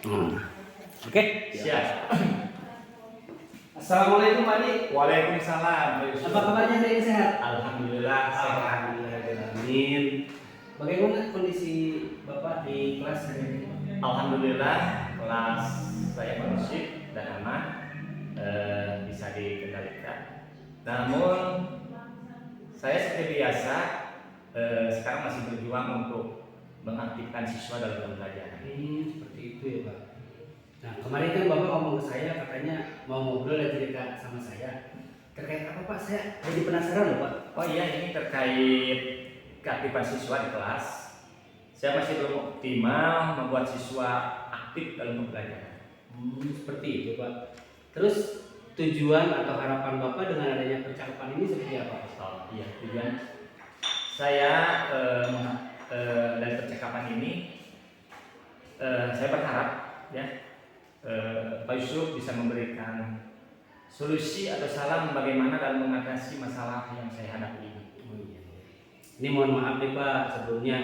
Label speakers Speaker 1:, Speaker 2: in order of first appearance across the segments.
Speaker 1: Hmm. Oke.
Speaker 2: Siap.
Speaker 1: Assalamualaikum Pak Adi.
Speaker 2: Waalaikumsalam.
Speaker 1: Apa kabarnya hari ini sehat?
Speaker 2: Alhamdulillah sehat.
Speaker 1: Alhamdulillahirrahmanirrahim. Bagaimana kondisi Bapak di kelas hari ini?
Speaker 2: Alhamdulillah kelas saya kondusif dan aman, bisa dikendalikan. Namun saya seperti biasa sekarang masih berjuang untuk mengaktifkan siswa dalam pembelajaran.
Speaker 1: Seperti itu ya Pak. Nah kemarin kan Bapak ngomong ke saya katanya mau ngobrol dan cerita sama saya. Terkait apa Pak? Saya jadi penasaran loh Pak.
Speaker 2: Oh iya, ini terkait keaktifan siswa di kelas. Saya masih belum optimal membuat siswa aktif dalam pembelajaran.
Speaker 1: Seperti itu Pak. Terus tujuan atau harapan Bapak dengan adanya percakapan ini seperti apa Pak?
Speaker 2: Oh iya, tujuan saya dari percakapan ini saya berharap ya Pak Yusuf bisa memberikan solusi atau saran bagaimana dalam mengatasi masalah yang saya hadapi ini.
Speaker 1: Oh, iya. Ini mohon maaf nih Pak sebelumnya,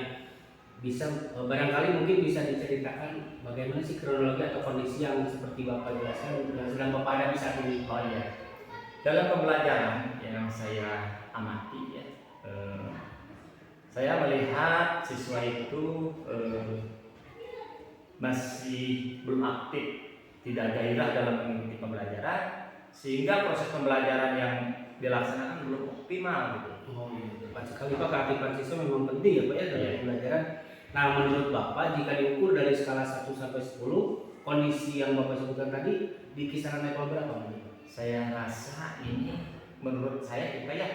Speaker 1: bisa barangkali mungkin bisa diceritakan bagaimana sih kronologi atau kondisi yang seperti Bapak jelaskan yang sedang Bapak hadapi saat ini.
Speaker 2: Oh iya, dalam pembelajaran yang saya amati ya, saya melihat siswa itu masih belum aktif, tidak gairah dalam mengikuti pembelajaran, sehingga proses pembelajaran yang dilaksanakan belum optimal gitu.
Speaker 1: Oh iya, tepat sekali Pak, keaktifan siswa memang penting ya Pak ya dalam pembelajaran. Nah menurut Bapak jika diukur dari skala 1 sampai 10, kondisi yang Bapak sebutkan tadi di kisaran level berapa menurut Bapak?
Speaker 2: Saya rasa ini menurut saya kita ya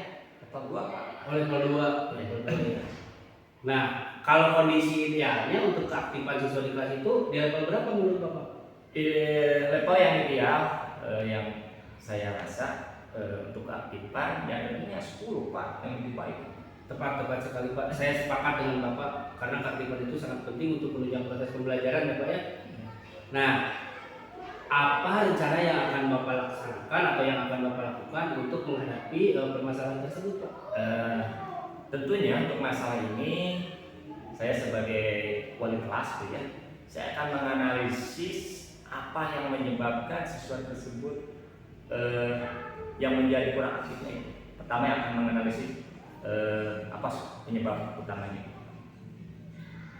Speaker 2: level 2 Pak.
Speaker 1: Oh, level 2. Level 2 ya. Nah, kalau kondisi idealnya untuk keaktifan siswa di kelas itu di level berapa menurut Bapak?
Speaker 2: Level yang ideal yang saya rasa untuk keaktifan yang intinya 10 Pak, yang lebih baik.
Speaker 1: Tepat sekali Pak. Saya sepakat dengan Bapak karena keaktifan itu sangat penting untuk menunjang proses pembelajaran ya Pak ya. Nah, apa rencana yang akan Bapak laksanakan atau yang akan Bapak lakukan untuk menghadapi permasalahan tersebut Pak?
Speaker 2: Tentunya untuk masalah ini saya sebagai wali kelas gitu ya, saya akan menganalisis apa yang menyebabkan siswa tersebut yang menjadi kurang aktifnya itu. Pertama yang akan menganalisis apa penyebab utamanya.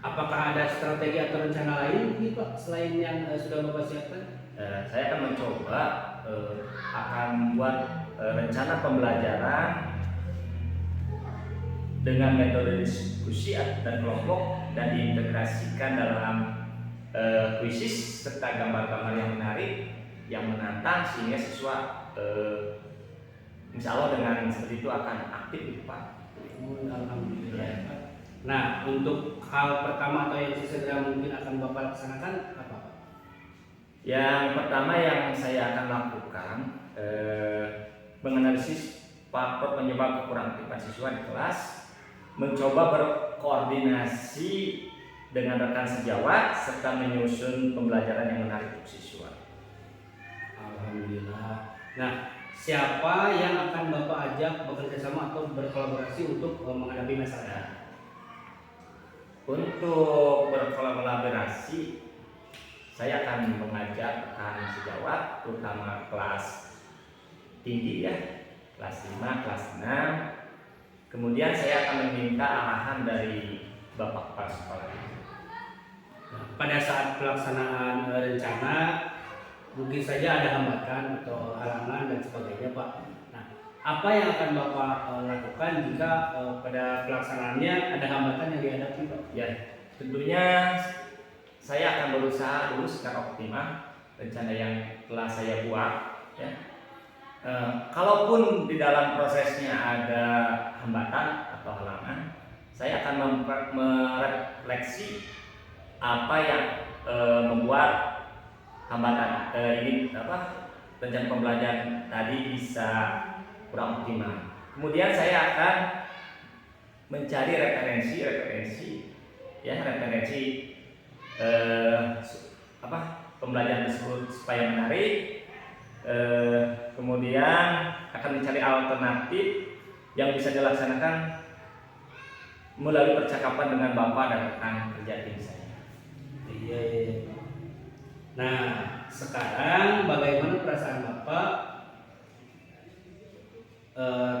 Speaker 1: Apakah ada strategi atau rencana lain nih Pak selain yang sudah Bapak siapkan?
Speaker 2: Saya akan mencoba akan membuat rencana pembelajaran dengan metode diskusi dan kelompok dan diintegrasikan dalam kuisis serta gambar-gambar yang menarik, yang menantang sehingga siswa insya Allah dengan seperti itu akan aktif Pak.
Speaker 1: Alhamdulillah Pak. Nah untuk hal pertama atau yang segera mungkin akan Bapak laksanakan apa Pak?
Speaker 2: Yang pertama yang saya akan lakukan menganalisis faktor penyebab kekurang aktifan siswa di kelas, mencoba berkoordinasi dengan rekan sejawat serta menyusun pembelajaran yang menarik untuk siswa.
Speaker 1: Alhamdulillah. Nah, siapa yang akan Bapak ajak bekerja sama atau berkolaborasi untuk menghadapi masalah?
Speaker 2: Untuk berkolaborasi, saya akan mengajak rekan sejawat, terutama kelas tinggi ya, kelas 5, kelas 6. Kemudian saya akan meminta arahan dari Bapak Kepala Sekolah.
Speaker 1: Nah, pada saat pelaksanaan rencana, mungkin saja ada hambatan atau halangan dan sebagainya Pak. Nah, apa yang akan Bapak lakukan jika pada pelaksanaannya ada hambatan yang dihadapi Pak?
Speaker 2: Ya, tentunya saya akan berusaha dulu secara optimal rencana yang telah saya buat ya. Kalaupun di dalam prosesnya ada hambatan atau halangan, saya akan merefleksi apa yang membuat hambatan ini rencana pembelajaran tadi bisa kurang optimal. Kemudian saya akan mencari referensi pembelajaran tersebut supaya menarik. Kemudian akan mencari alternatif yang bisa dilaksanakan melalui percakapan dengan Bapak dan rekan kerja tim saya.
Speaker 1: Iya. Nah, sekarang bagaimana perasaan Bapak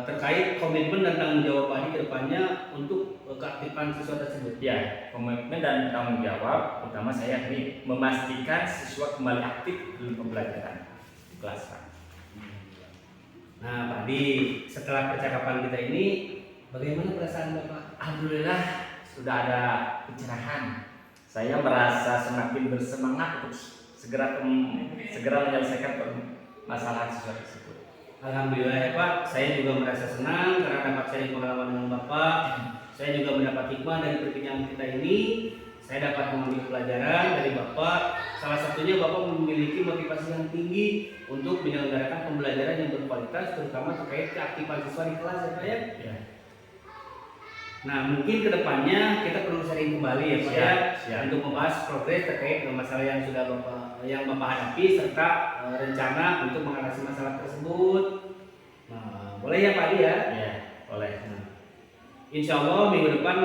Speaker 1: terkait komitmen dan tanggung jawab Pak Adi ke depannya untuk keaktifan siswa tersebut?
Speaker 2: Ya, komitmen dan tanggung jawab utama saya ini memastikan siswa kembali aktif dalam pembelajaran di kelas, Pak.
Speaker 1: Nah, Pak Adi, setelah percakapan kita ini, bagaimana perasaan Bapak?
Speaker 2: Alhamdulillah sudah ada pencerahan. Saya merasa semakin bersemangat untuk segera menyelesaikan masalah siswa tersebut.
Speaker 1: Alhamdulillah ya Pak, saya juga merasa senang karena dapat sharing pengalaman dengan Bapak. Saya juga mendapat hikmah dari perbincangan kita ini. Saya dapat mengambil pelajaran dari Bapak. Salah satunya Bapak memiliki motivasi yang tinggi untuk menyelenggarakan pembelajaran yang berkualitas, terutama terkait keaktifan siswa di kelas ya Pak ya.
Speaker 2: Ya.
Speaker 1: Nah, mungkin kedepannya kita perlu sharing kembali ya Pak ya,
Speaker 2: Siap.
Speaker 1: untuk membahas progres terkait dengan masalah yang sudah Bapak hadapi serta rencana untuk mengatasi masalah tersebut. Nah, boleh ya Pak Adi ya?
Speaker 2: Ya, boleh.
Speaker 1: Nah, insya Allah minggu depan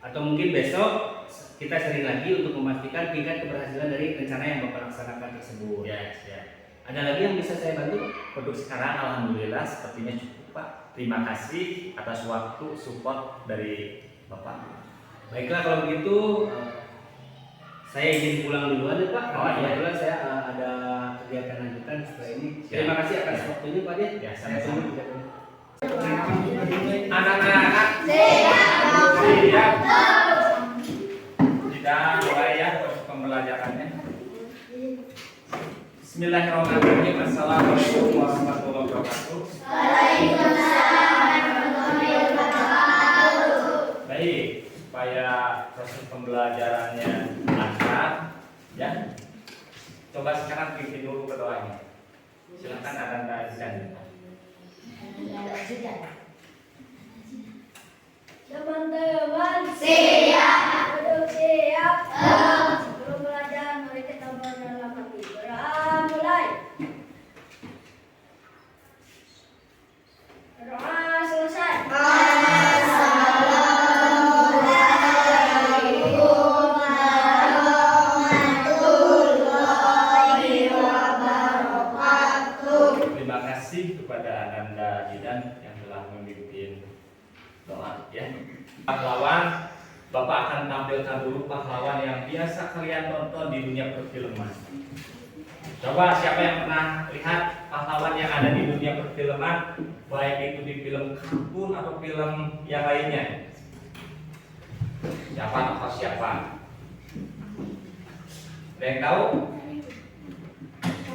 Speaker 1: atau mungkin besok kita sharing lagi untuk memastikan tingkat keberhasilan dari rencana yang Bapak laksanakan tersebut.
Speaker 2: Ya, siap.
Speaker 1: Ada lagi yang bisa saya bantu?
Speaker 2: Untuk sekarang alhamdulillah sepertinya cukup, Pak. Terima kasih atas waktu support dari Bapak.
Speaker 1: Baiklah kalau begitu saya izin pulang duluan ya Pak.
Speaker 2: Oh, iya.
Speaker 1: Kebetulan saya ada kegiatan lanjutan setelah ini.
Speaker 2: Siap.
Speaker 1: Terima kasih atas waktunya Pak Dia.
Speaker 2: Ya,
Speaker 1: Saya
Speaker 2: sama-sama.
Speaker 1: tunggu kegiatannya.
Speaker 2: Anak-anak siap. Tidak mulai ya proses pembelajarannya. Bismillahirrahmanirrahim. Assalamualaikum warahmatullahi wabarakatuh. Baik, supaya proses pembelajarannya lancar, ya. Coba sekarang pimpin dulu ke doanya. Silakan Anda dan
Speaker 3: Teman-teman siap, duduk siap. Sebelum belajar, mari kita berdalam hati. Mulai. Doa selesai.
Speaker 2: terima kasih kepada Ananda Jidan yang telah memimpin doa, ya. Pahlawan, Bapak akan tampilkan dulu pahlawan yang biasa kalian tonton di dunia perfilman. Coba siapa yang pernah lihat pahlawan yang ada di dunia perfilman, baik itu di film kartun atau film yang lainnya? Siapa tokoh siapa? Ada yang tahu?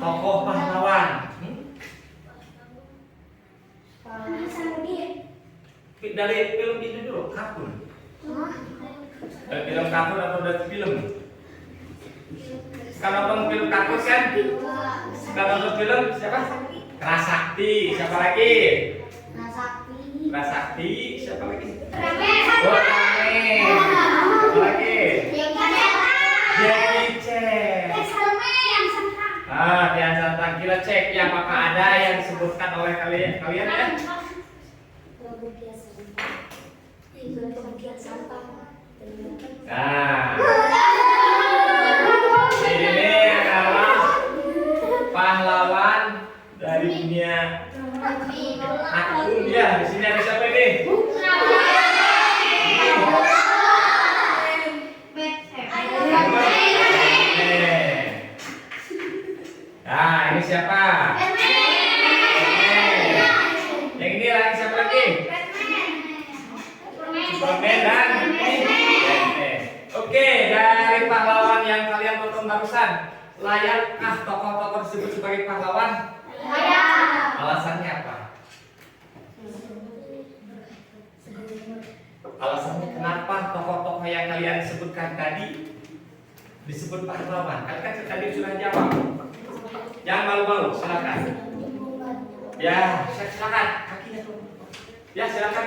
Speaker 2: Tokoh pahlawan. Dari film itu dulu, kartun. Dari film kartun atau dari film? Kalau nonton film kartun kan? Kalau nonton film siapa? Krasakti. Siapa lagi? Krasakti. Siapa lagi? Oh, Rame. Siapa lagi? Jackie Chan. Kian Santang. Kita cek ya, apakah ada yang disebutkan oleh kalian ya? Nah, ini adalah pahlawan dari dunia kartun ya. Di sini ada siapa ini? Nah, ini siapa? Yang ini lagi siapa lagi? Superman dan Batman. Oke, dari pahlawan yang kalian tonton barusan, layakkah tokoh-tokoh tersebut sebagai pahlawan? Alasannya apa? Alasannya kenapa tokoh-tokoh yang kalian sebutkan tadi disebut pahlawan? Kan tadi sudah jawab. Jangan malu-malu, silakan. Ya, silakan. Kakinya tuh. Ya, silakan.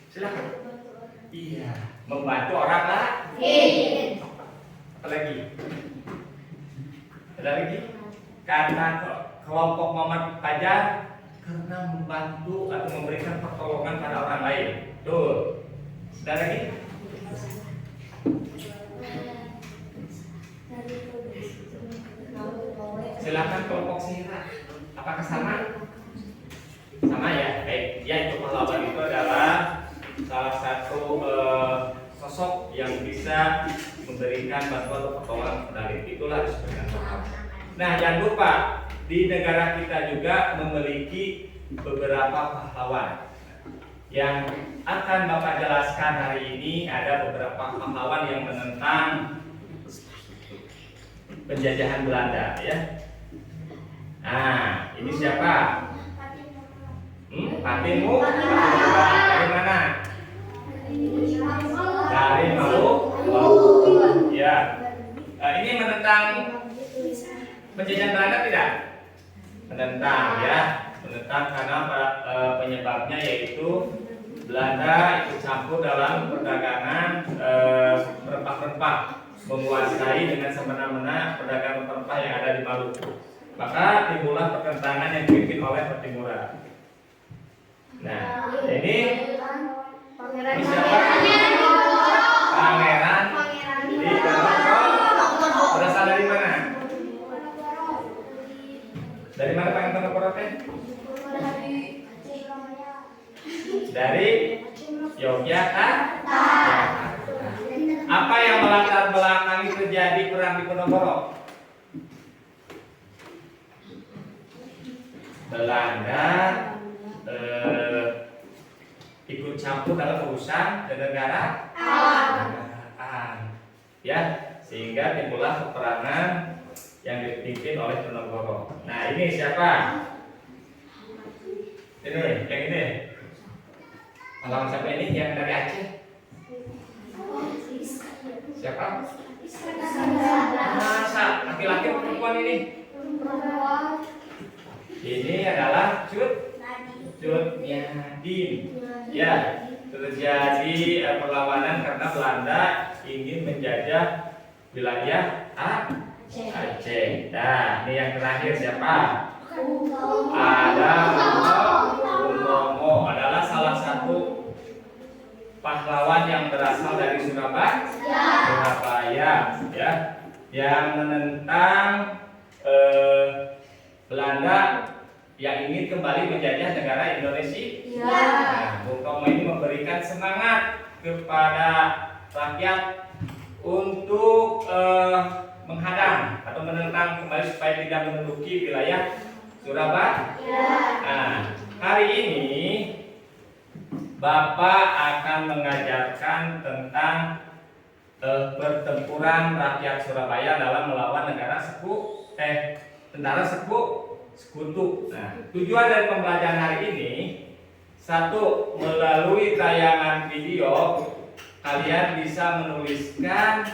Speaker 2: Silakan. Iya, membantu orang lain. Apa lagi? Ada lagi? Karena kelompok Muhammad Fajar karena membantu atau memberikan pertolongan pada orang lain. Tuh. Ada lagi? silakan kelompok Sira. Apakah sama? Sama ya. Baik. Ya, itu pahlawan itu adalah salah satu sosok yang bisa memberikan bantuan atau pertolongan kepada itulah disebutkan pahlawan. Nah, jangan lupa di negara kita juga memiliki beberapa pahlawan. Yang akan Bapak jelaskan hari ini ada beberapa pahlawan yang menentang penjajahan Belanda ya. Nah, ini siapa? Patimu? Dari mana? Dari Maluku. Ya. Ini menentang penjajahan Belanda tidak? Menentang ya. Menentang karena penyebabnya yaitu Belanda ikut campur dalam perdagangan rempah-rempah, menguasai dengan semena-mena perdagangan rempah yang ada di Maluku. Maka timbullah pertentangan yang dipimpin oleh Pertimuran. Nah, ini siapa? Pangeran Diponegoro. Berasal dari mana? Dari mana Pangeran Diponegoro teh? Dari Yogyakarta. Apa yang melatar belakangi terjadi perang Diponegoro? Belanda ikut campur dalam urusan kenegaraan, ya, sehingga timbullah peperangan yang dipimpin oleh Diponegoro. Nah, ini siapa? Ini, yang ini. Pahlawan siapa ini? Yang dari Aceh? Siapa? Masa laki-laki atau perempuan ini? Ini adalah Cut Nyadin. Ya, terjadi perlawanan karena Belanda ingin menjajah wilayah Aceh. Nah, ini yang terakhir siapa? Ada Bung Tomo adalah salah satu pahlawan yang berasal dari Surabaya, ya, yang menentang Belanda yang ingin kembali menjajah negara Indonesia. Nah, Bung Tomo ini memberikan semangat kepada rakyat untuk menghadang atau menentang kembali supaya tidak menduduki wilayah Surabaya. Nah, hari ini Bapak akan mengajarkan tentang pertempuran rakyat Surabaya dalam melawan tentara sekutu. Nah, tujuan dari pembelajaran hari ini, satu, melalui tayangan video kalian bisa menuliskan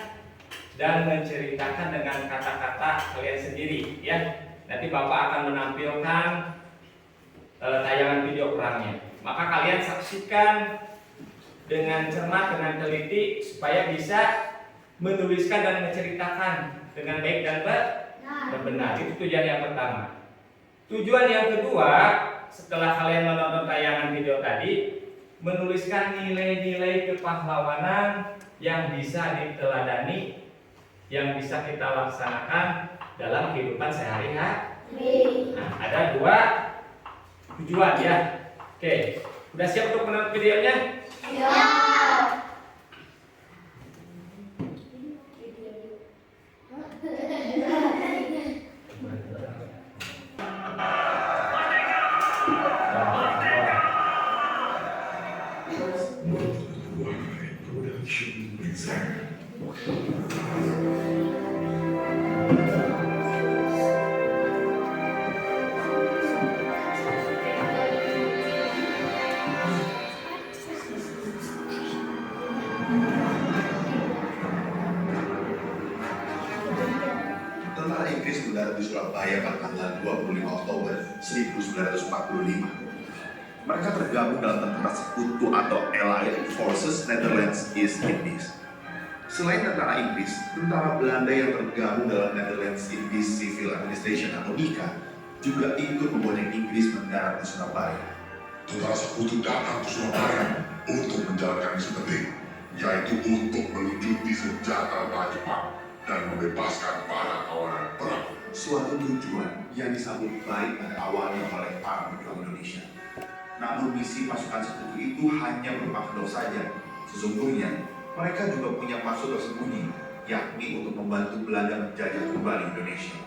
Speaker 2: dan menceritakan dengan kata-kata kalian sendiri, ya. Nanti Bapak akan menampilkan tayangan video perangnya. Maka kalian saksikan dengan cermat, dengan teliti supaya bisa menuliskan dan menceritakan dengan baik dan benar. Itu tujuan yang pertama. Tujuan yang kedua, setelah kalian menonton tayangan video tadi, menuliskan nilai-nilai kepahlawanan yang bisa diteladani, yang bisa kita laksanakan dalam kehidupan sehari-hari. Nah, ada dua tujuan ya. Oke, udah siap untuk menonton videonya?
Speaker 4: Tentara Inggris mendarat di Surabaya pada tanggal 25 Oktober 1945. Mereka tergabung dalam tentara sekutu atau Allied Forces Netherlands East Indies. Selain tentara Inggris, tentara Belanda yang tergabung dalam Netherlands Indies Civil Administration atau NICA juga ikut membonceng Inggris mendarat di Surabaya.
Speaker 5: Tentara sekutu datang ke Surabaya untuk menjalankan misi penting, yaitu untuk melucuti senjata Jepang dan membebaskan para tawanan perang
Speaker 4: suatu tujuan yang disambut baik pada awalnya oleh para pejuang Indonesia. Namun misi pasukan sekutu itu hanya berupa kedok saja. Sesungguhnya, mereka juga punya maksud tersembunyi, yakni untuk membantu Belanda menjajah kembali Indonesia.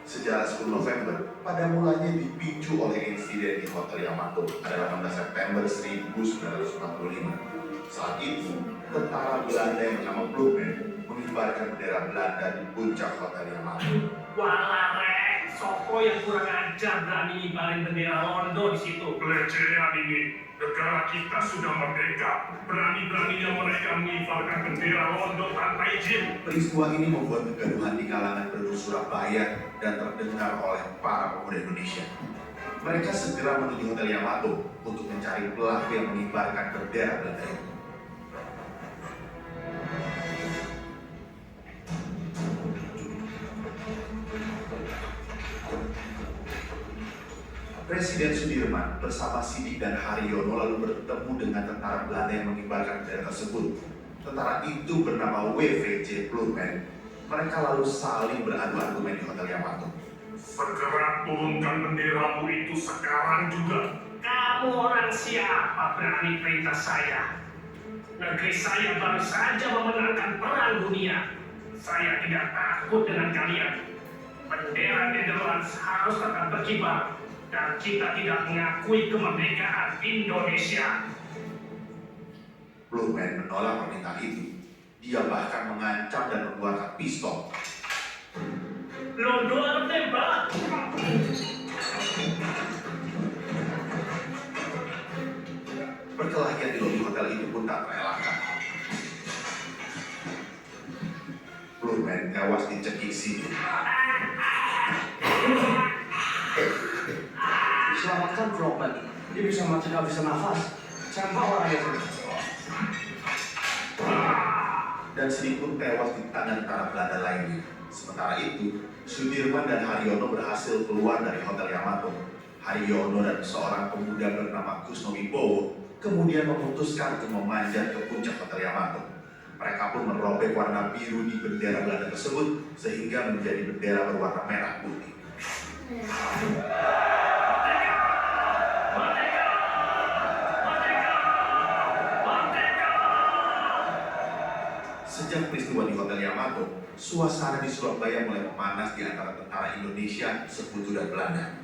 Speaker 4: Sejarah 10 November pada mulanya dipicu oleh insiden di Hotel Yamato pada 18 September 1945. Saat itu, tentara Belanda yang bernama Blumen mengibarkan bendera Belanda di puncak Hotel Yamato.
Speaker 6: Walah rek, Soko yang kurang ajar berani ngibarin bendera Londo di situ.
Speaker 5: Pelecehan ini, negara kita sudah merdeka. Berani-beraninya mereka mengibarkan bendera Londo tanpa izin.
Speaker 4: Peristiwa ini membuat kegaduhan di kalangan penduduk Surabaya dan terdengar oleh para pemuda Indonesia. Mereka segera menuju Hotel Yamato untuk mencari pelaku yang mengibarkan bendera Belanda itu. Presiden Sudirman bersama Sidik dan Haryono lalu bertemu dengan tentara Belanda yang mengibarkan bendera tersebut. Tentara itu bernama WVJ Blumen. Mereka lalu saling beradu argumen di Hotel Yamato.
Speaker 5: Segera turunkan benderamu itu sekarang juga.
Speaker 6: Kamu orang siapa berani perintah saya? Negeri saya baru saja memenangkan perang dunia. Saya tidak takut dengan kalian. Bendera Netherlands harus tetap berkibar. Dan kita tidak mengakui kemerdekaan Indonesia.
Speaker 4: Blumen menolak permintaan itu. Dia bahkan mengancam dan mengeluarkan pistol.
Speaker 6: Londo harus tembak.
Speaker 4: Perkelahian di lobi hotel itu pun tak terelakkan. Blumen tewas dicekik Sidik.
Speaker 1: Selamatkan Blumen, dia bisa mati gak bisa nafas. Siapa orang itu?
Speaker 4: Dan Sidik pun tewas di tangan tentara Belanda lainnya. Sementara itu, Sudirman dan Haryono berhasil keluar dari Hotel Yamato. Haryono dan seorang pemuda bernama Kusno Wibowo kemudian memutuskan untuk memanjat ke puncak Hotel Yamato. Mereka pun merobek warna biru di bendera Belanda tersebut sehingga menjadi bendera berwarna merah putih. Sejak peristiwa di Hotel Yamato, suasana di Surabaya mulai memanas di antara tentara Indonesia, Sekutu dan Belanda.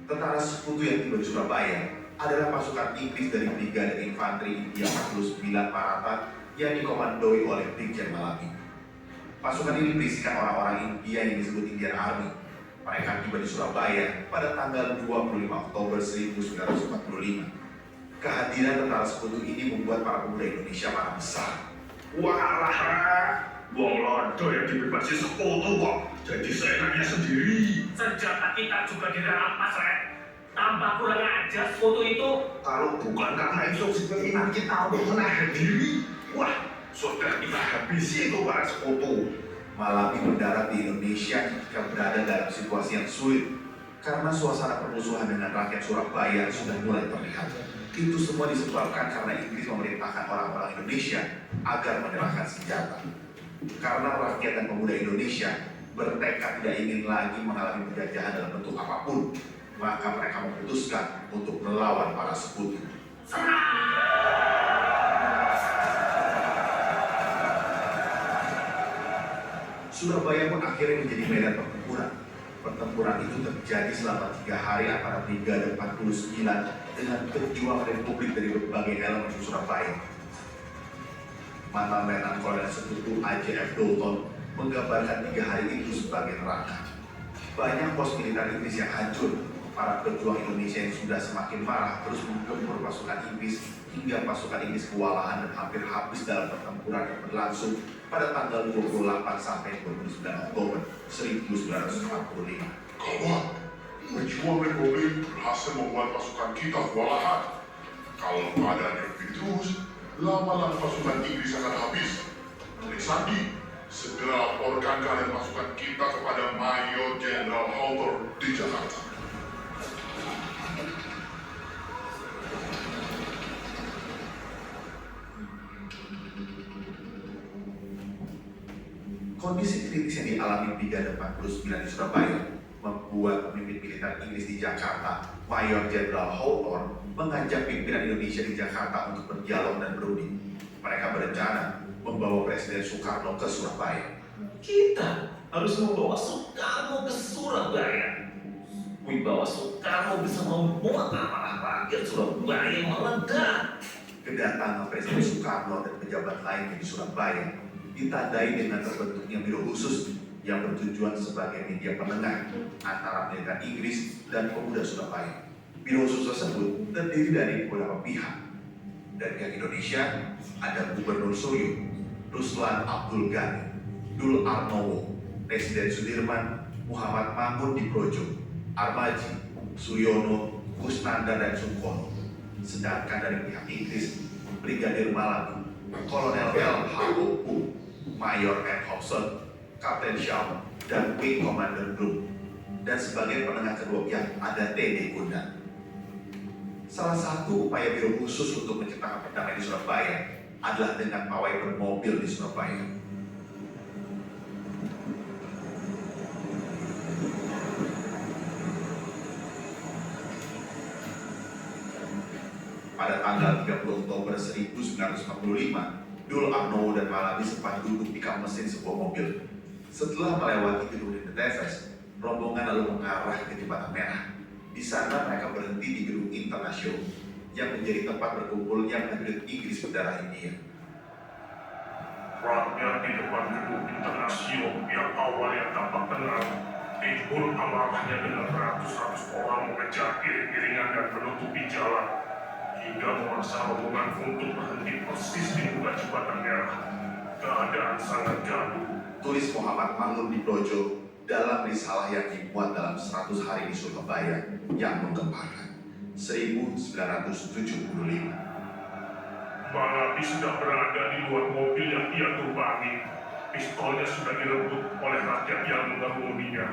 Speaker 4: Tentara Sekutu yang tiba di Surabaya adalah pasukan Inggris dari Brigade Infanteri India 49 Maratha yang dikomandoi oleh Brigjen Malabi. Pasukan ini berisikan orang-orang India yang disebut Indian Army. Mereka tiba di Surabaya pada tanggal 25 Oktober 1945. Kehadiran tentara Sekutu ini membuat para pemuda Indonesia marah besar.
Speaker 5: Walah, wong Londo yang dibebasi sekutu kok jadi seenaknya sendiri.
Speaker 6: Senjata kita juga dirampas, Rek. Tambah kurang ajar sekutu itu.
Speaker 5: Kalau bukan karena instruksi pimpinan kita untuk menahan diri, wah, sudah kita habisi itu para sekutu.
Speaker 4: Malabi mendarat di Indonesia ketika berada dalam situasi yang sulit karena suasana permusuhan dengan rakyat Surabaya sudah mulai terlihat. Itu semua disebabkan karena Inggris memerintahkan orang-orang Indonesia agar menyerahkan senjata. Karena rakyat dan pemuda Indonesia bertekad tidak ingin lagi mengalami penjajahan dalam bentuk apapun, maka mereka memutuskan untuk melawan para sekutu. Surabaya pun akhirnya menjadi medan pertempuran. Pertempuran itu terjadi selama 3 hari antara Brigade 49 dengan pejuang Republik dari berbagai elemen di Surabaya. Mantan Letnan Kolonel Sekutu A.J.F. Dalton menggambarkan 3 hari itu sebagai neraka. Banyak pos militer Inggris yang hancur. Para pejuang Indonesia yang sudah semakin marah terus menggempur pasukan Inggris hingga pasukan Inggris kewalahan dan hampir habis dalam pertempuran yang berlangsung pada tanggal 28 sampai 29 Oktober 1945.
Speaker 5: Gawat, pejuang Republik berhasil membuat pasukan kita kewalahan. Kalau keadaannya begini terus, lama-lama pasukan Inggris akan habis. Sandi, segera laporkan kalian pasukan kita kepada Mayor Jenderal Hauter di Jakarta.
Speaker 4: Kondisi kritis yang dialami Brigade 49 di Surabaya membuat pemimpin militer Inggris di Jakarta, Mayor Jenderal Hawthorne, mengajak pimpinan Indonesia di Jakarta untuk berdialog dan berunding. Mereka berencana membawa Presiden Soekarno ke Surabaya.
Speaker 2: Kita harus membawa Soekarno ke Surabaya. Wibawa Soekarno bisa membuat amarah rakyat Surabaya meledak.
Speaker 4: Kedatangan Presiden Soekarno dan pejabat lainnya di Surabaya ditandai dengan terbentuknya biro khusus yang bertujuan sebagai media penengah antara militer Inggris dan pemuda Surabaya. Biro khusus tersebut terdiri dari beberapa pihak. Dari pihak Indonesia ada Gubernur Suryo, Ruslan Abdul Ghani, Dul Arnowo, Presiden Sudirman, Muhammad Mangun di Projo, Armaji, Suyono, Kusnandar dan Sungkono. Sedangkan dari pihak Inggris, Brigadir Malabi, Kolonel L. H.O.U., Mayor M. Hobson, Kapten Shaw, dan Wing Commander Group. Dan sebagai penengah kedua pihak ada T.D. Kundan. Salah satu upaya biro khusus untuk menciptakan perdamaian di Surabaya adalah dengan pawai bermobil di Surabaya. Pada tanggal 30 Oktober 1945, Dul Arnowo dan Malabi sempat duduk di kap mesin sebuah mobil. Setelah melewati gedung The Tevez, rombongan lalu mengarah ke Jembatan Merah. Di sana mereka berhenti di gedung Internasional yang menjadi tempat berkumpulnya prajurit Inggris berdarah India.
Speaker 6: Rakyat di depan gedung Internasional yang awalnya tampak tenang, timbul amarahnya dengan beratus-ratus orang mengejar iring-iringan dan menutupi jalan, hingga memaksa rombongan untuk berhenti persis di muka Jembatan Merah. Keadaan sangat gaduh.
Speaker 4: Tulis Muhammad Mangun di Projo dalam risalah yang dimuat dalam 100 hari di Surabaya yang menggemparkan 1975.
Speaker 6: Malabi sudah berada di luar mobil yang ia tumpangi. Pistolnya sudah direbut oleh rakyat yang mengerumuninya.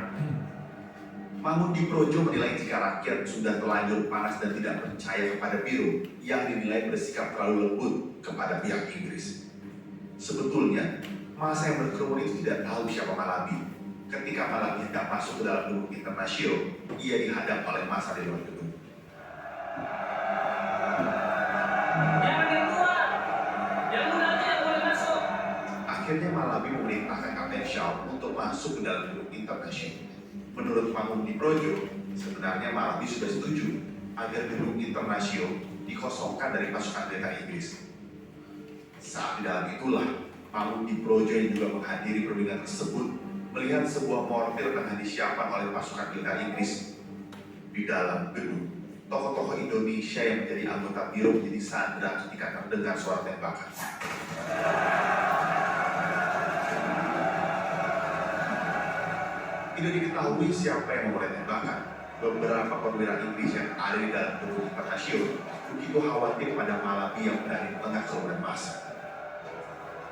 Speaker 4: Mangun di Projo menilai jika rakyat sudah terlanjur panas dan tidak percaya kepada biro yang dinilai bersikap terlalu lembut kepada pihak Inggris. Sebetulnya, masa yang berkerumun itu tidak tahu siapa Malabi. Ketika Malabi hendak masuk ke dalam gedung Internasional, ia dihadang oleh massa di luar gedung.
Speaker 7: Jangan yang tua, yang muda aja yang boleh masuk.
Speaker 4: Akhirnya Malabi memerintahkan Kapten Shaw untuk masuk ke dalam gedung Internasional. Menurut Mangun di Projo, sebenarnya Malabi sudah setuju agar gedung Internasional dikosongkan dari pasukan militer Inggris. Saat di dalam itulah, Mangun di Projo yang juga menghadiri perundingan tersebut melihat sebuah mortir tengah disiapkan oleh pasukan militer Inggris. Di dalam gedung, tokoh-tokoh Indonesia yang menjadi anggota biro menjadi sandra ketika terdengar suara tembakan. Tidak diketahui siapa yang memulai tembakan. Beberapa perwira Inggris yang ada di dalam gedung Internasional begitu khawatir pada Malabi yang berada di tengah kerumunan massa.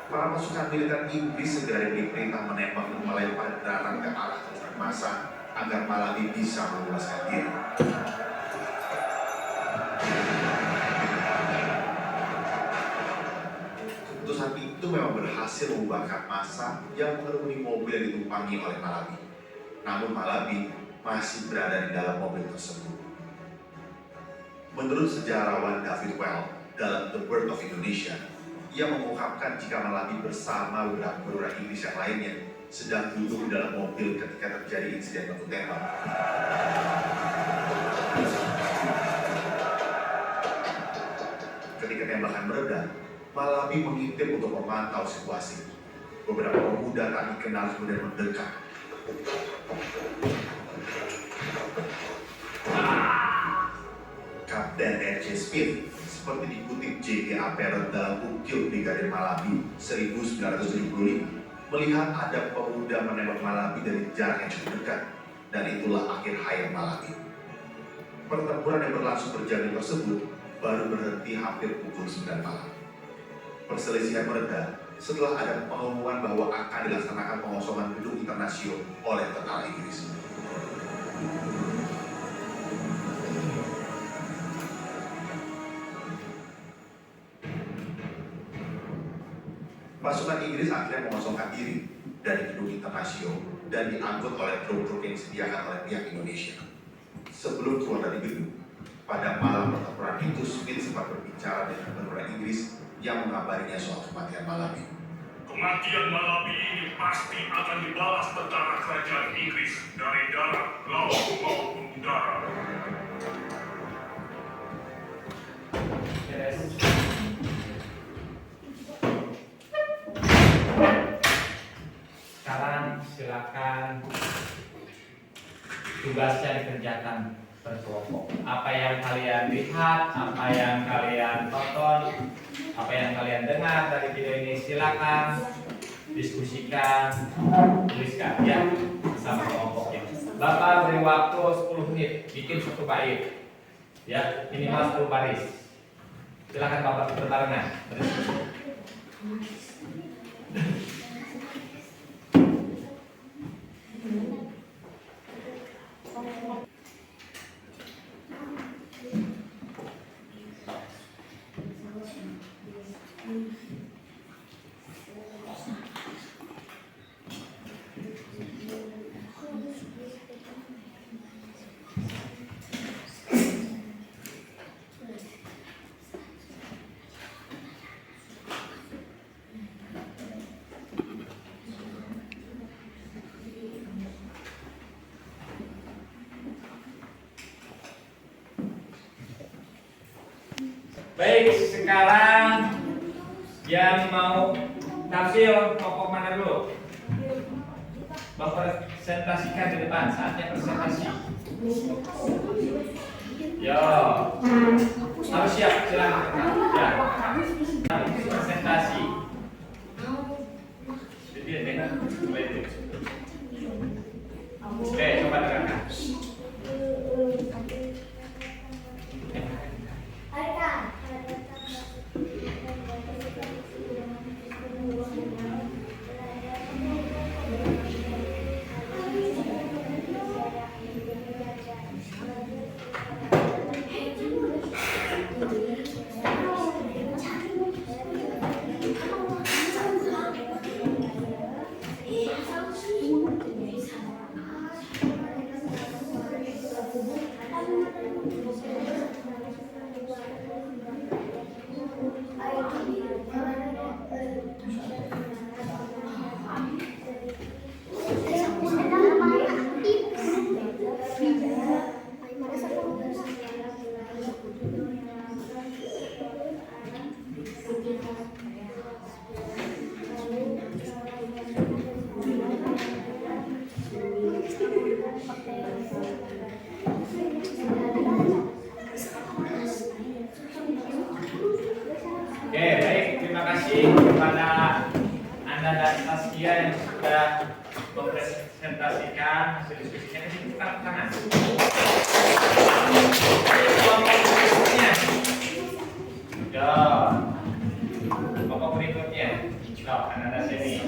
Speaker 4: Para pasukan militer Inggris segera diberi perintah menembak dan melempar granat ke arah kerumunan massa agar Malabi bisa memulaskan diri. Keputusan itu memang berhasil membubarkan massa yang mengerumuni mobil yang ditumpangi oleh Malabi. Namun Malabi masih berada di dalam mobil tersebut. Menurut sejarawan David Well dalam The Birth of Indonesia, ia mengungkapkan jika Malabi bersama beberapa perwira Inggris yang lainnya sedang duduk di dalam mobil ketika terjadi insiden baku tembak. Ketika tembakan mereda, Malabi mengintip untuk memantau situasi. Beberapa pemuda tak dikenal kemudian mendekat. Kapten R.C. Smith, seperti dikutip J.G. Aperet dalam Ukil Brigadir Malabi 1975, melihat ada pemuda menembak Malabi dari jarak yang cukup dekat, dan itulah akhir hayat Malabi. Pertempuran yang berlangsung berjam tersebut baru berhenti hampir pukul 9 malam. Perselisihan mereda setelah ada pengumuman bahwa akan dilaksanakan pengosongan gedung Internasional oleh tentara Inggris. Pasukan Inggris akhirnya mengosongkan diri dari gedung Internasio dan diangkut oleh truk-truk yang disediakan oleh pihak Indonesia. Sebelum keluar dari gedung, pada malam pertempuran itu Smith sempat berbicara dengan perwira Inggris yang mengabarinya soal kematian Malabi.
Speaker 6: Kematian Malabi ini pasti akan dibalas tentara kerajaan Inggris dari darat, laut maupun udara.
Speaker 2: Sekarang silakan tugasnya dikerjakan berkelompok. Apa yang kalian lihat, apa yang kalian tonton, apa yang kalian dengar dari video ini silakan diskusikan, tuliskan ya sama kelompoknya. Bapak beri waktu 10 menit bikin satu bait ya, minimal 10 baris. Silakan Bapak berbarengan berdiskusi. Baik, sekarang yang mau tampil tokoh mana dulu? Presentasikan di depan, saatnya presentasi. Yo, harus siap, silakan. Ya, presentasi. Jadi dengar, coba itu. Oke, coba dengarkan. Oke, baik. Terima kasih kepada Anda dan Saskia yang sudah mempresentasikan hasil diskusinya. Ini bukan tangan. Kelompok berikutnya. Ya. Kelompok berikutnya. Loh, Anda sini.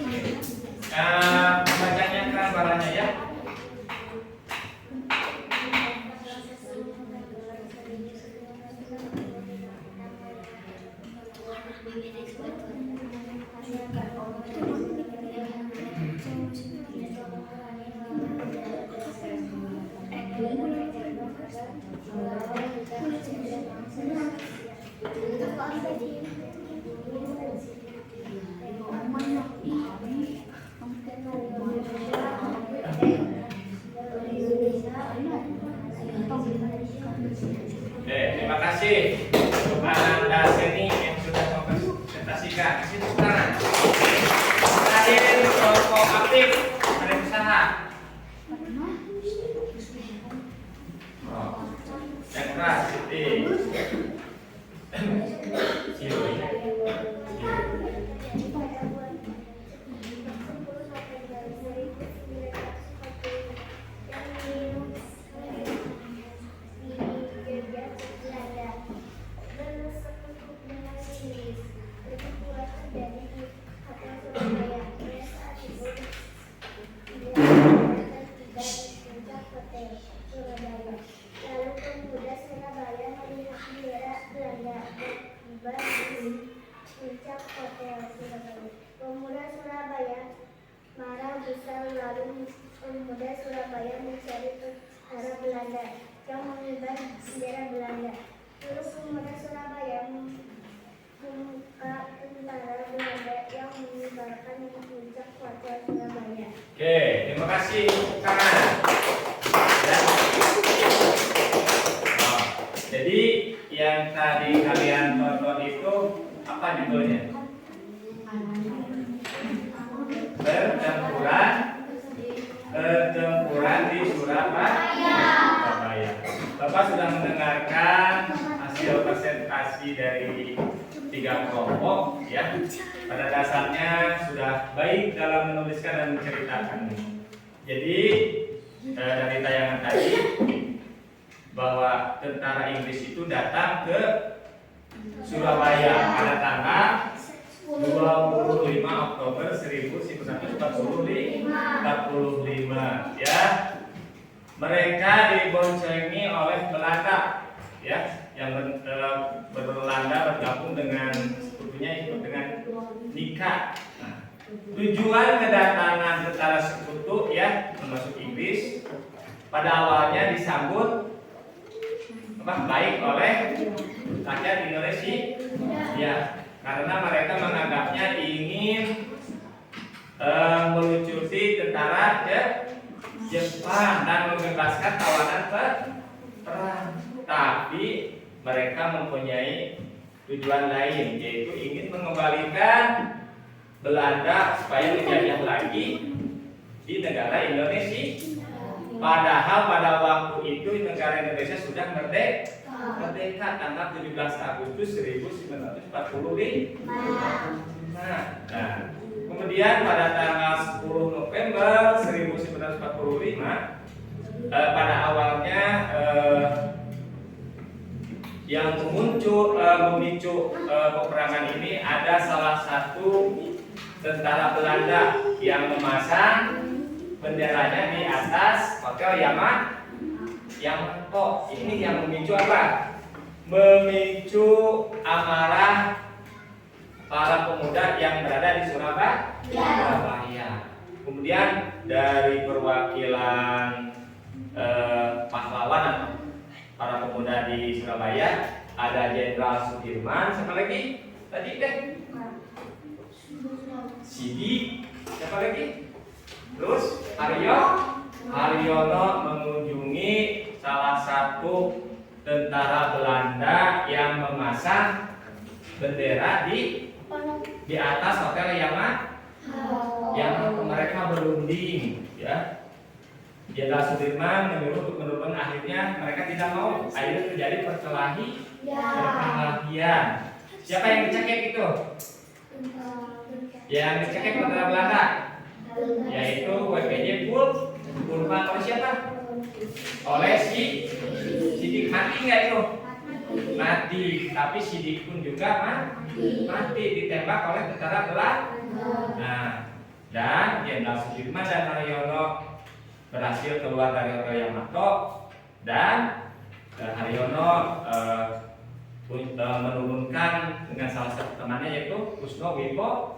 Speaker 2: Bacanya kan barangnya ya. Oke, terima kasih Anda Seni yang sudah mempresentasikan. Sini sekarang. Terakhir kelompok aktif ada usaha. Yang keras, Siti.
Speaker 3: Lalu pemuda Surabaya melihat bendera Belanda berkibar di puncak hotel Surabaya. Pemuda Surabaya marah besar lalu pemuda Surabaya mencari tentara Belanda yang mengibar bendera Belanda. Lalu pemuda Surabaya membuka tentara Belanda yang mengibarkan puncak kota Surabaya.
Speaker 2: Oke, terima kasih Kang. Ya. Oh, jadi yang tadi kalian tonton itu apa judulnya? Pertempuran di Surabaya. Bapak sudah mendengarkan hasil presentasi dari 3 kelompok, ya. Pada dasarnya sudah baik dalam menuliskan dan menceritakan. Jadi dari tayangan tadi bahwa tentara Inggris itu datang ke Surabaya pada tanggal 25 Oktober 1945, ya. Mereka diboncengi oleh Belanda, ya, yang Belanda bergabung dengan sekutunya ikut dengan Nika. Nah, tujuan kedatangan tentara sekutu, ya, termasuk Inggris, pada awalnya disambut baik oleh rakyat Indonesia, ya. Karena mereka menganggapnya ingin melucuti tentara Jepang dan membebaskan tawanan perang. Tapi mereka mempunyai tujuan lain, yaitu ingin mengembalikan Belanda supaya menjajah lagi di negara Indonesia. Padahal pada waktu itu negara Indonesia sudah merdeka tanggal 17 Agustus 1945. Nah, kemudian pada tanggal 10 November 1945, pada awalnya yang memicu peperangan ini ada salah satu tentara Belanda yang memasang benderanya di atas Hotel Yamato. Ini yang memicu apa? Memicu amarah para pemuda yang berada di Surabaya. Kemudian dari perwakilan pahlawan atau para pemuda di Surabaya ada Jenderal Sudirman, siapa lagi? Tadi deh. Sidik, siapa lagi? Terus Haryono mengunjungi salah satu tentara Belanda yang memasang bendera di atas Hotel Yamato yang mereka berunding, ya. Jenderal Sudirman menyuruh untuk menurun, akhirnya mereka tidak mau. Akhirnya terjadi perkelahian. Siapa yang dicekik itu? Yang dicekik tentara Belanda, yaitu WPJ Purba oleh siapa? Oleh Sidik. Mati nggak itu? Mati. Tapi Sidik pun juga mati ditembak oleh tentara Belanda. Nah, dan Jenderal Sudirman dan Haryono berhasil keluar dari Hotel Yamato, dan Haryono menurunkan dengan salah satu temannya yaitu Kusno Wipo,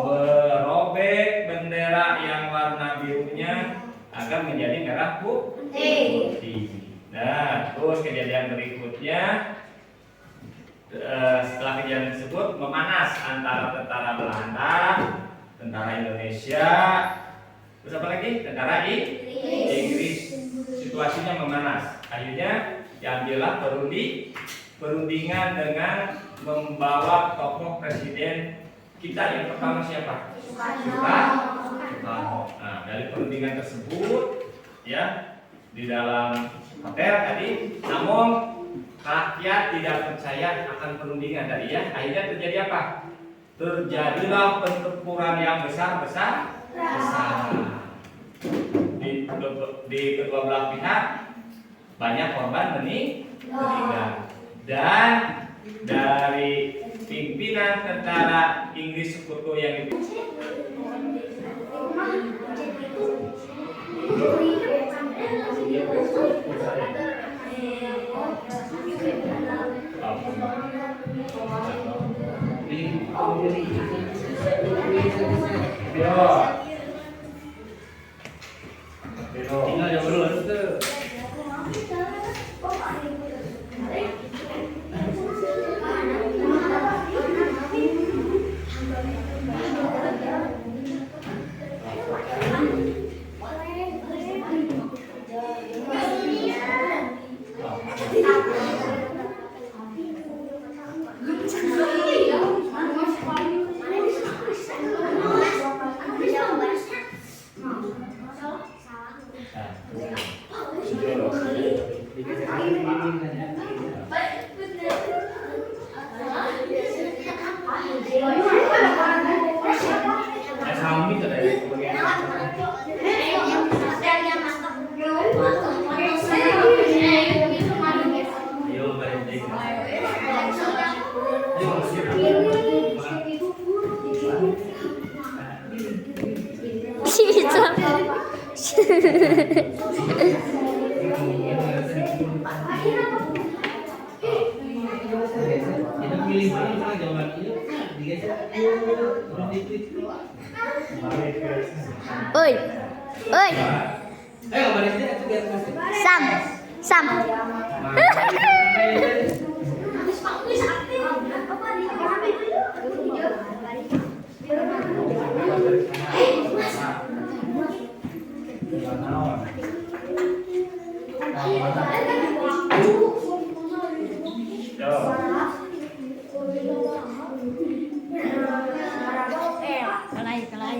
Speaker 2: merobek bendera yang warna birunya agar menjadi merah putih. Nah, terus kejadian berikutnya, setelah kejadian tersebut memanas antara tentara Belanda, tentara Indonesia, terus apa lagi? Tentara Inggris. Situasinya memanas. Akhirnya diambillah perundingan dengan membawa tokoh presiden kita yang pertama siapa? Soekarno. Nah, dari perundingan tersebut, ya, di dalam hotel tadi, namun rakyat tidak percaya akan perundingan tadi, ya. Akhirnya terjadi apa? Terjadilah pertempuran yang besar. Di kedua belah pihak banyak korban meninggal, dan dari pimpinan tentara Inggris sekutu yang
Speaker 1: Kita pilih mana jawabannya? Digeser.
Speaker 8: Oi. Oi.
Speaker 1: Ayo balik dia itu biar
Speaker 8: Sam. Sam. Kelai.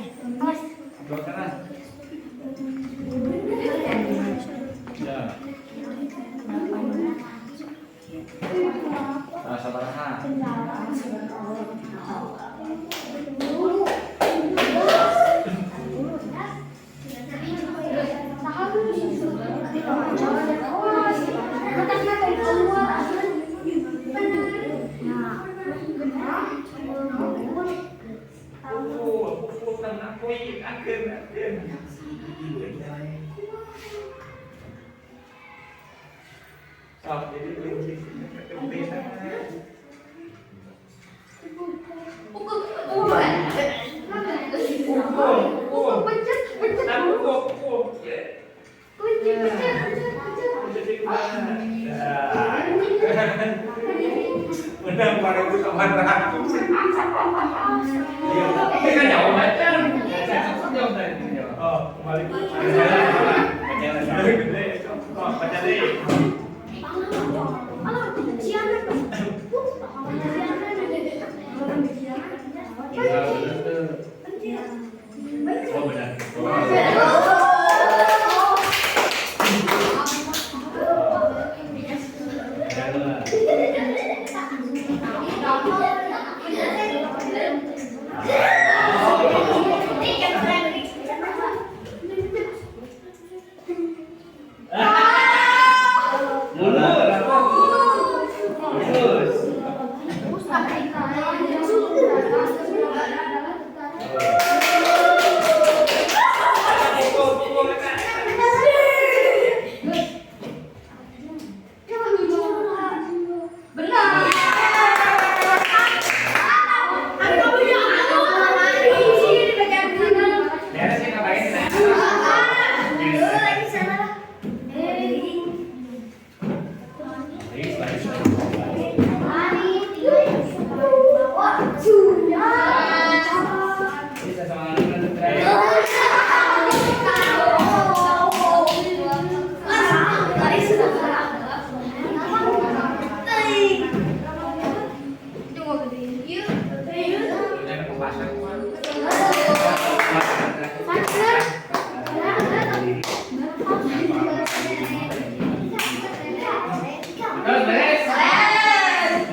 Speaker 2: Sabaraha. Menang pariku sama neraka. Ini kan jauh macam. Oh, balik. Oh, baca deh.
Speaker 1: Oh benar.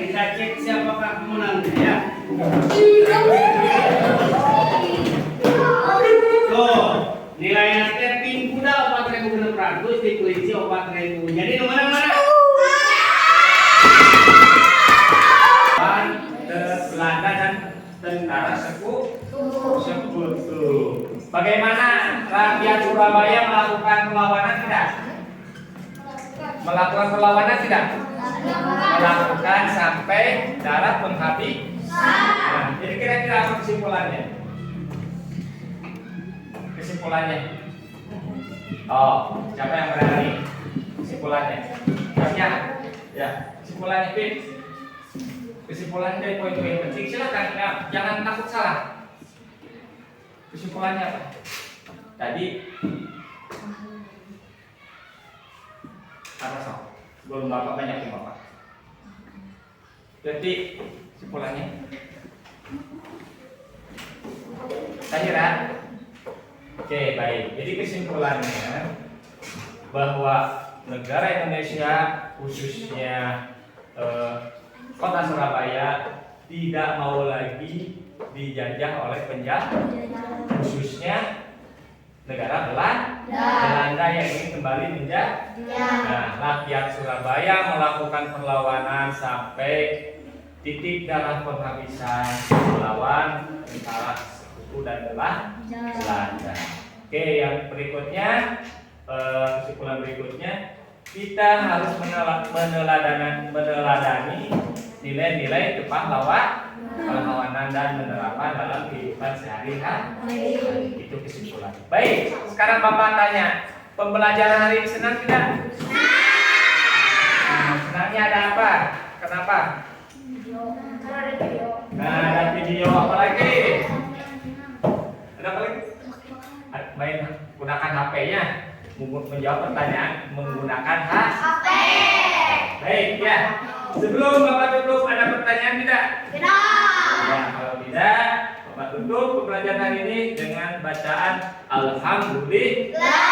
Speaker 1: Kita cek siapakah pemenangnya. Tuh, nilainya teh ping kuda 4.600 dikuisi 4.000. Jadi nu mana-mana? Belanda dan tentara sekutu. Bagaimana rakyat Surabaya melakukan perlawanan tidak? Melakukan perlawanan tidak? Melakukan sampai darat penghabisan. Nah, jadi kira-kira apa kesimpulannya? Kesimpulannya? Oh, siapa yang berani? Kesimpulannya? Siapa? Ya, kesimpulannya Pin. Kesimpulannya dari poin-poin penting. Silakan, ya, jangan takut salah. Kesimpulannya apa? Tadi apa soal? Belum Bapak banyak yang Bapak. Jadi kesimpulannya Tahira. Oke, baik. Jadi kesimpulannya bahwa negara Indonesia khususnya Kota Surabaya tidak mau lagi dijajah oleh penjajah, khususnya negara Belanda yang ingin kembali menjajah. Nah, rakyat Surabaya melakukan perlawanan sampai titik darah penghabisan melawan tentara sekutu dan Belanda. Oke, yang berikutnya
Speaker 2: kesimpulan berikutnya, kita harus meneladani nilai-nilai kepahlawanan dan penerapan dalam kehidupan sehari-hari. Itu kesimpulan. Baik, sekarang Bapak tanya, pembelajaran hari ini senang tidak? Senangnya ada apa? Kenapa? Nah, ada video apa lagi? Ada apa lagi? Main gunakan HP-nya, menjawab pertanyaan menggunakan HP. Baik ya. Sebelum Bapak tutup, ada pertanyaan tidak? Tidak. Ya, kalau tidak, Bapak tutup pembelajaran hari ini dengan bacaan Alhamdulillah.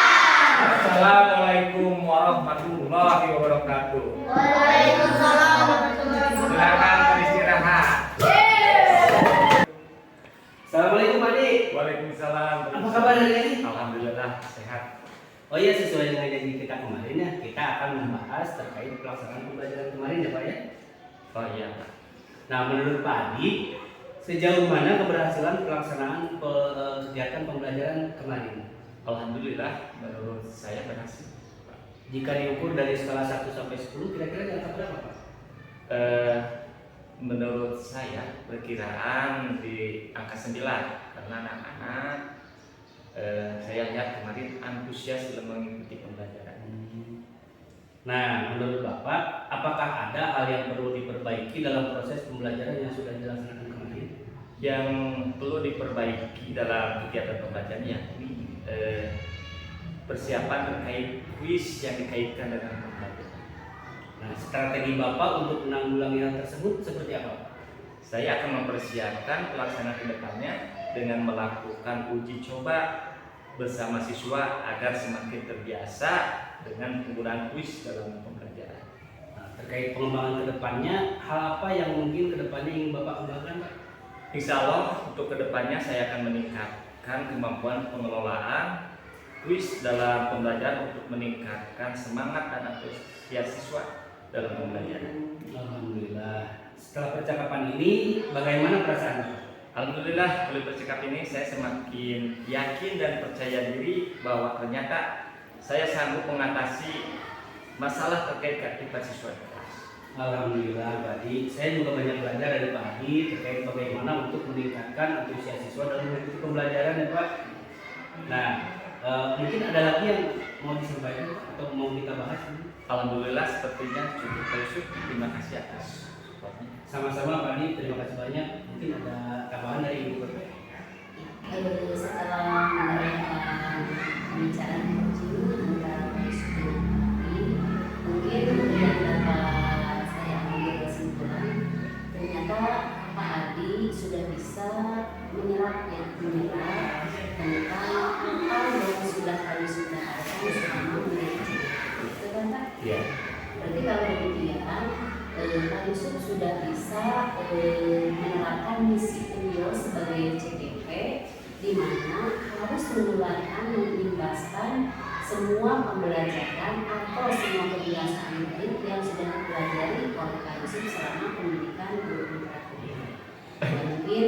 Speaker 2: Assalamualaikum warahmatullahi wabarakatuh.
Speaker 8: Waalaikumsalam warahmatullahi wabarakatuh.
Speaker 2: Silakan beristirahat.
Speaker 1: Assalamualaikum adik.
Speaker 2: Waalaikumsalam.
Speaker 1: Apa kabar hari ini?
Speaker 2: Alhamdulillah sehat.
Speaker 1: Oh iya, sesuai dengan janji kita kemarin ya, kita akan membahas terkait pelaksanaan pembelajaran kemarin ya Pak ya.
Speaker 2: Oh iya Pak.
Speaker 1: Nah, menurut Pak Adi, sejauh mana keberhasilan pelaksanaan kegiatan pembelajaran kemarin?
Speaker 2: Alhamdulillah, menurut saya berhasil.
Speaker 1: Jika diukur dari skala 1 sampai 10, kira-kira di angka berapa Pak?
Speaker 2: Menurut saya perkiraan di angka 9 karena anak-anak saya lihat kemarin antusias dalam mengikuti pembelajaran.
Speaker 1: Nah, menurut Bapak, apakah ada hal yang perlu diperbaiki dalam proses pembelajaran yang sudah dilaksanakan kemarin?
Speaker 2: Yang perlu diperbaiki dalam kegiatan pembelajaran yang ini persiapan terkait kuis yang dikaitkan dengan pembelajaran.
Speaker 1: Nah, strategi Bapak untuk menanggulangi hal tersebut seperti apa?
Speaker 2: Saya akan mempersiapkan pelaksanaan kedepannya dengan melakukan uji coba bersama siswa agar semakin terbiasa dengan penggunaan kuis dalam pembelajaran.
Speaker 1: Nah, terkait pengembangan kedepannya, hal apa yang mungkin kedepannya ingin Bapak kembangkan Pak?
Speaker 2: Insya Allah untuk kedepannya saya akan meningkatkan kemampuan pengelolaan kuis dalam pembelajaran untuk meningkatkan semangat dan antusias siswa dalam pembelajaran.
Speaker 1: Alhamdulillah. Setelah percakapan ini, bagaimana perasaan Bapak?
Speaker 2: Alhamdulillah, oleh bersikap ini saya semakin yakin dan percaya diri bahwa ternyata saya sanggup mengatasi masalah terkait keaktifan siswa di kelas.
Speaker 1: Alhamdulillah Pak Adi, saya juga banyak belajar dari Pak Adi terkait bagaimana untuk meningkatkan antusias siswa dalam mengikuti pembelajaran ya Pak. Nah, mungkin ada lagi yang mau disampaikan atau mau kita bahas?
Speaker 2: Alhamdulillah sepertinya cukup Pak Yusuf. Terima kasih atas supportnya.
Speaker 1: Sama-sama Pak Adi, terima kasih banyak. Mungkin ada tambahan dari Ibu Bapak.
Speaker 9: Setelah mendengarkan pembicaraan antara Pak Yusuf dan Pak Adi, mungkin yang dapat saya ambil kesimpulan, ternyata Pak Adi sudah bisa menyerap tentang apa yang sudah Pak Yusuf dapatkan selama menjadi itu kan Pak?
Speaker 2: Iya.
Speaker 9: Berarti kalau demikian Pak Yusuf sudah bisa menerapkan misi beliau sebagai CTP, di mana harus menularkan, mengimbaskan semua pembelajaran atau semua kebiasaan baik yang sudah dipelajari oleh Pak Yusuf selama pendidikan guru kuliah. Mungkin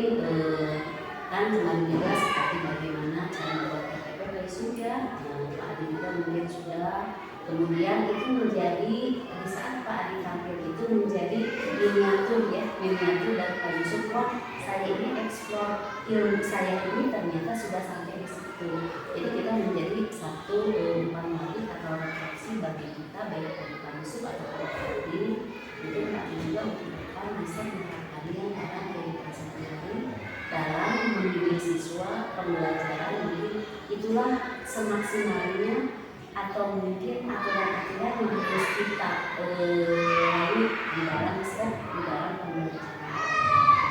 Speaker 9: kan kemarin juga seperti bagaimana cara membuat KTP Pak Yusuf ya, Pak Adi juga mungkin sudah. Kemudian itu menjadi di saat Pak Adi tampil itu menjadi miniatur dari Pak Yusuf. Wah, saya ini eksplor ilmu saya ini ternyata sudah sampai di situ. Jadi kita menjadi satu pamali atau refleksi bagi kita baik dari Pak Yusuf atau Pak Adi. Itu kami juga untuk depan bisa menerapkan yang dalam kehidupan sehari-hari dalam membimbing siswa pembelajaran. Jadi itulah semaksimalnya atau mungkin aturan-aturan yang harus kita lalui di dalam pembelajaran.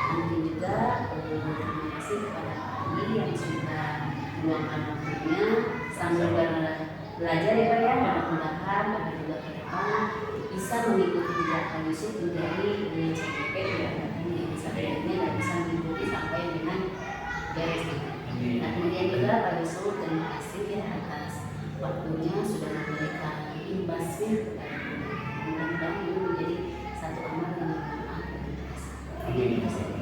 Speaker 9: Mungkin juga terima kasih kepada Pak Adi yang sudah meluangkan waktunya sambil belajar ya Pak ya, mudah-mudahan pada juga ke depan bisa mengikuti jejak Pak Yusuf menjadi CTP yang bisa belajarnya dan bisa mengikuti sampai dengan garis ini. Nah kemudian juga Pak Yusuf terima kasih ya atas waktunya sudah memberikan imbasnya kepada mudah-mudahan ini menjadi satu amal yang bermanfaat bagi kita.